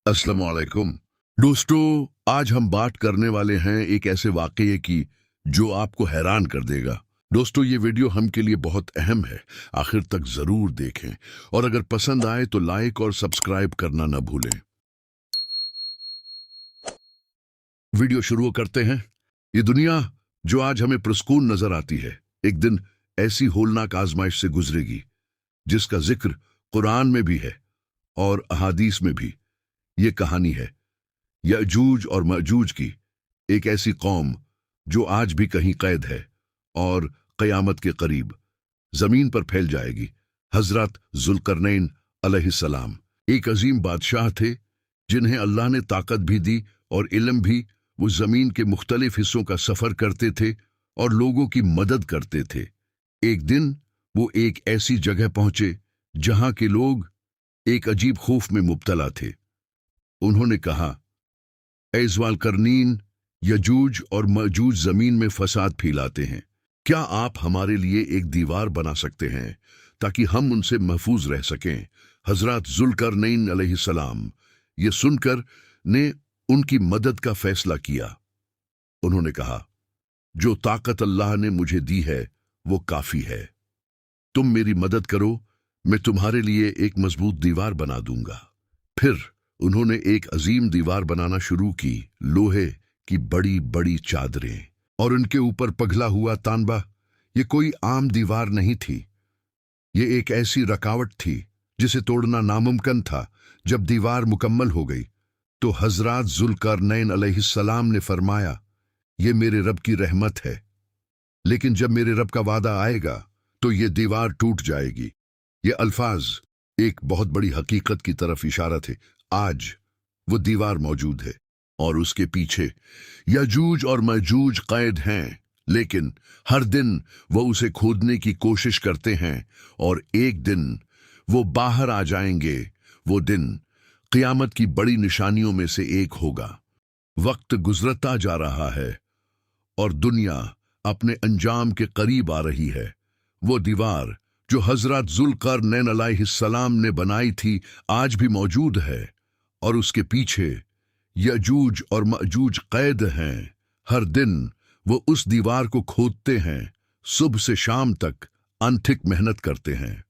अस्सलाम वालेकुम। दोस्तों, आज हम बात करने वाले हैं एक ऐसे वाकये की जो आपको हैरान कर देगा। दोस्तों, ये वीडियो हम के लिए बहुत अहम है। आखिर तक जरूर देखें और अगर पसंद आए तो लाइक और सब्सक्राइब करना न भूलें। वीडियो शुरू करते हैं। ये दुनिया जो आज हमें पुरस्कून नजर आती है, एक दिन ऐसी होलनाक आजमाइश से गुजरेगी जिसका जिक्र कुरान में भी है और अहादीस में भी। ये कहानी है यजूज और मजूज की, एक ऐसी कौम जो आज भी कहीं कैद है और कयामत के करीब जमीन पर फैल जाएगी। हजरत जुल्करनैन अलैहिस्सलाम एक अजीम बादशाह थे जिन्हें अल्लाह ने ताकत भी दी और इल्म भी। वो जमीन के मुख्तलिफ हिस्सों का सफर करते थे और लोगों की मदद करते थे। एक दिन वो एक ऐसी जगह पहुंचे जहां के लोग एक अजीब खौफ में मुब्तला थे। उन्होंने कहा, ऐ जुल्करनैन, यजूज और मजूज जमीन में फसाद फैलाते हैं। क्या आप हमारे लिए एक दीवार बना सकते हैं ताकि हम उनसे महफूज रह सकें? हजरत जुल्करनैन अलैहिस्सलाम ये सुनकर ने उनकी मदद का फैसला किया। उन्होंने कहा, जो ताकत अल्लाह ने मुझे दी है वो काफी है। तुम मेरी मदद करो, मैं तुम्हारे लिए एक मजबूत दीवार बना दूंगा। फिर उन्होंने एक अजीम दीवार बनाना शुरू की, लोहे की बड़ी बड़ी चादरें और उनके ऊपर पगला हुआ तांबा। ये कोई आम दीवार नहीं थी, ये एक ऐसी रकावट थी जिसे तोड़ना नामुमकिन था। जब दीवार मुकम्मल हो गई तो हजरत जुल्करनैन अलैहिस्सलाम ने फरमाया, ये मेरे रब की रहमत है, लेकिन जब मेरे रब का वादा आएगा तो ये दीवार टूट जाएगी। ये अल्फाज एक बहुत बड़ी हकीकत की तरफ इशारा थे। आज वो दीवार मौजूद है और उसके पीछे यजूज और मजूज कैद हैं, लेकिन हर दिन वो उसे खोदने की कोशिश करते हैं और एक दिन वो बाहर आ जाएंगे। वो दिन क़यामत की बड़ी निशानियों में से एक होगा। वक्त गुजरता जा रहा है और दुनिया अपने अंजाम के करीब आ रही है। वो दीवार जो हजरत जुल्करनैन अलैहिस्सलाम ने बनाई थी आज भी मौजूद है और उसके पीछे यजूज और मजूज कैद हैं। हर दिन वो उस दीवार को खोदते हैं, सुबह से शाम तक अनथिक मेहनत करते हैं।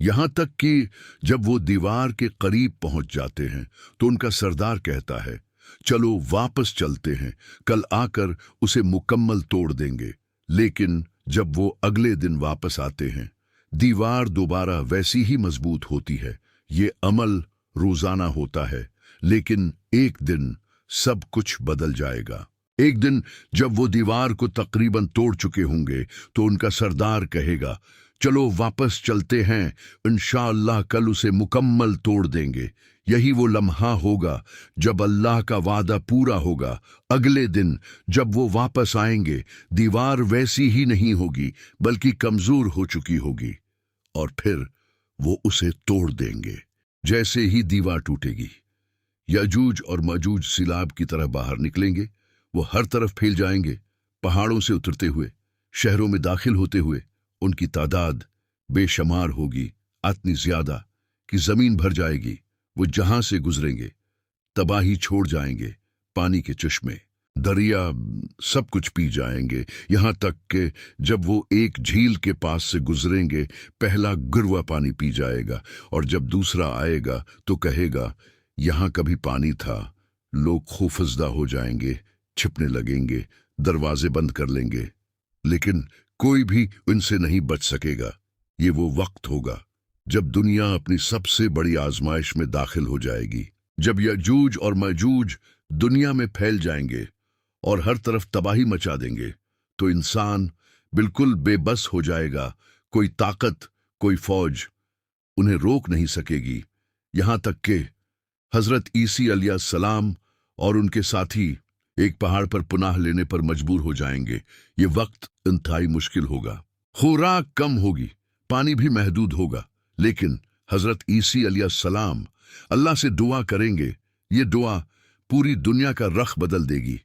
यहां तक कि जब वो दीवार के करीब पहुंच जाते हैं तो उनका सरदार कहता है, चलो वापस चलते हैं, कल आकर उसे मुकम्मल तोड़ देंगे। लेकिन जब वो अगले दिन वापस आते हैं, दीवार दोबारा वैसी ही मजबूत होती है। ये अमल रोजाना होता है, लेकिन एक दिन सब कुछ बदल जाएगा। एक दिन जब वो दीवार को तकरीबन तोड़ चुके होंगे तो उनका सरदार कहेगा, चलो वापस चलते हैं, इंशाअल्लाह कल उसे मुकम्मल तोड़ देंगे। यही वो लम्हा होगा जब अल्लाह का वादा पूरा होगा। अगले दिन जब वो वापस आएंगे, दीवार वैसी ही नहीं होगी बल्कि कमजोर हो चुकी होगी और फिर वो उसे तोड़ देंगे। जैसे ही दीवार टूटेगी, यजूज और मजूज सिलाब की तरह बाहर निकलेंगे। वो हर तरफ फैल जाएंगे, पहाड़ों से उतरते हुए, शहरों में दाखिल होते हुए। उनकी तादाद बेशुमार होगी, इतनी ज्यादा कि जमीन भर जाएगी। वो जहां से गुजरेंगे तबाही छोड़ जाएंगे। पानी के चश्मे, दरिया सब कुछ पी जाएंगे। यहां तक कि जब वो एक झील के पास से गुजरेंगे, पहला गिरवा पानी पी जाएगा और जब दूसरा आएगा तो कहेगा, यहां कभी पानी था। लोग खौफजदा हो जाएंगे, छिपने लगेंगे, दरवाजे बंद कर लेंगे, लेकिन कोई भी उनसे नहीं बच सकेगा। ये वो वक्त होगा जब दुनिया अपनी सबसे बड़ी आजमाइश में दाखिल हो जाएगी। जब यजूज और मजूज दुनिया में फैल जाएंगे और हर तरफ तबाही मचा देंगे तो इंसान बिल्कुल बेबस हो जाएगा। कोई ताकत, कोई फौज उन्हें रोक नहीं सकेगी। यहां तक कि हजरत ईसा अलैहिस्सलाम और उनके साथी एक पहाड़ पर पनाह लेने पर मजबूर हो जाएंगे। ये वक्त इंतहाई मुश्किल होगा। खुराक कम होगी, पानी भी महदूद होगा, लेकिन हजरत ईसा अलैहिस्सलाम अल्लाह से दुआ करेंगे। ये दुआ पूरी दुनिया का रख बदल देगी।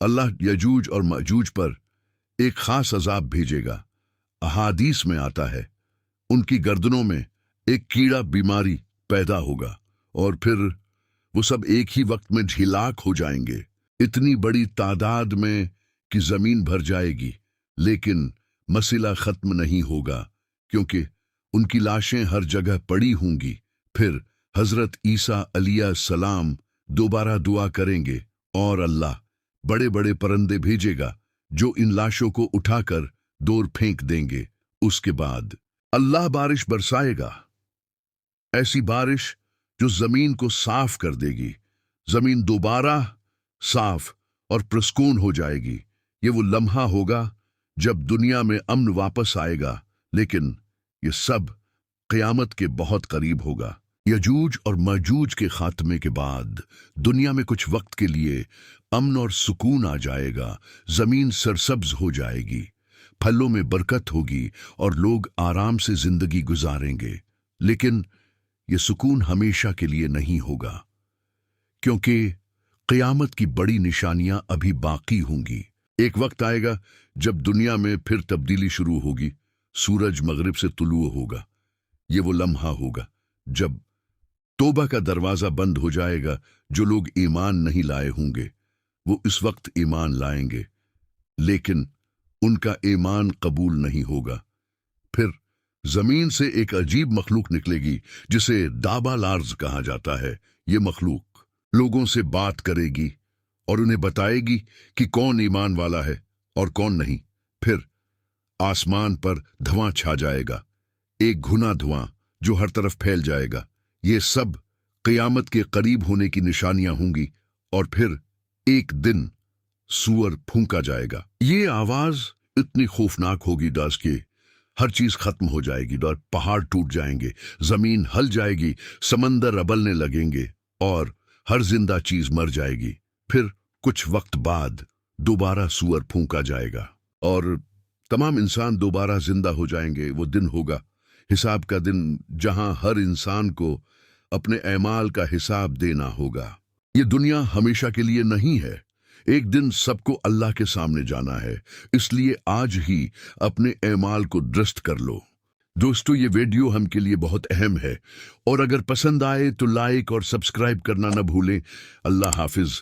अल्लाह यजूज और मजूज पर एक खास अजाब भेजेगा। अहादीस में आता है, उनकी गर्दनों में एक कीड़ा बीमारी पैदा होगा और फिर वो सब एक ही वक्त में झिलाक हो जाएंगे, इतनी बड़ी तादाद में कि जमीन भर जाएगी। लेकिन मसला खत्म नहीं होगा, क्योंकि उनकी लाशें हर जगह पड़ी होंगी। फिर हजरत ईसा अलैहिस्सलाम दोबारा दुआ करेंगे और अल्लाह बड़े बड़े परिंदे भेजेगा जो इन लाशों को उठाकर दूर फेंक देंगे। उसके बाद अल्लाह बारिश बरसाएगा, ऐसी बारिश जो जमीन को साफ कर देगी। जमीन दोबारा साफ और प्रसून हो जाएगी। ये वो लम्हा होगा जब दुनिया में अमन वापस आएगा, लेकिन ये सब क़यामत के बहुत करीब होगा। यजूज और मजूज के खात्मे के बाद दुनिया में कुछ वक्त के लिए अमन और सुकून आ जाएगा। जमीन सरसब्ज हो जाएगी, फलों में बरकत होगी और लोग आराम से जिंदगी गुजारेंगे। लेकिन ये सुकून हमेशा के लिए नहीं होगा, क्योंकि क़यामत की बड़ी निशानियां अभी बाकी होंगी। एक वक्त आएगा जब दुनिया में फिर तब्दीली शुरू होगी। सूरज मगरिब से तुलू होगा। ये वो लम्हा होगा जब तौबा का दरवाजा बंद हो जाएगा। जो लोग ईमान नहीं लाए होंगे वो इस वक्त ईमान लाएंगे, लेकिन उनका ईमान कबूल नहीं होगा। फिर जमीन से एक अजीब मखलूक निकलेगी जिसे दाबा लार्ज कहा जाता है। ये मखलूक लोगों से बात करेगी और उन्हें बताएगी कि कौन ईमान वाला है और कौन नहीं। फिर आसमान पर धुआं छा जाएगा, एक घुना धुआं जो हर तरफ फैल जाएगा। ये सब क़यामत के करीब होने की निशानियां होंगी। और फिर एक दिन सूअर फूंका जाएगा। ये आवाज इतनी खौफनाक होगी दास कि हर चीज खत्म हो जाएगी और पहाड़ टूट जाएंगे, जमीन हल जाएगी, समंदर अबलने लगेंगे और हर जिंदा चीज मर जाएगी। फिर कुछ वक्त बाद दोबारा सूअर फूंका जाएगा और तमाम इंसान दोबारा जिंदा हो जाएंगे। वो दिन होगा हिसाब का दिन, जहां हर इंसान को अपने ऐमाल का हिसाब देना होगा। ये दुनिया हमेशा के लिए नहीं है। एक दिन सबको अल्लाह के सामने जाना है, इसलिए आज ही अपने ऐमाल को दुरुस्त कर लो। दोस्तों, ये वीडियो हम के लिए बहुत अहम है और अगर पसंद आए तो लाइक और सब्सक्राइब करना न भूलें। अल्लाह हाफिज।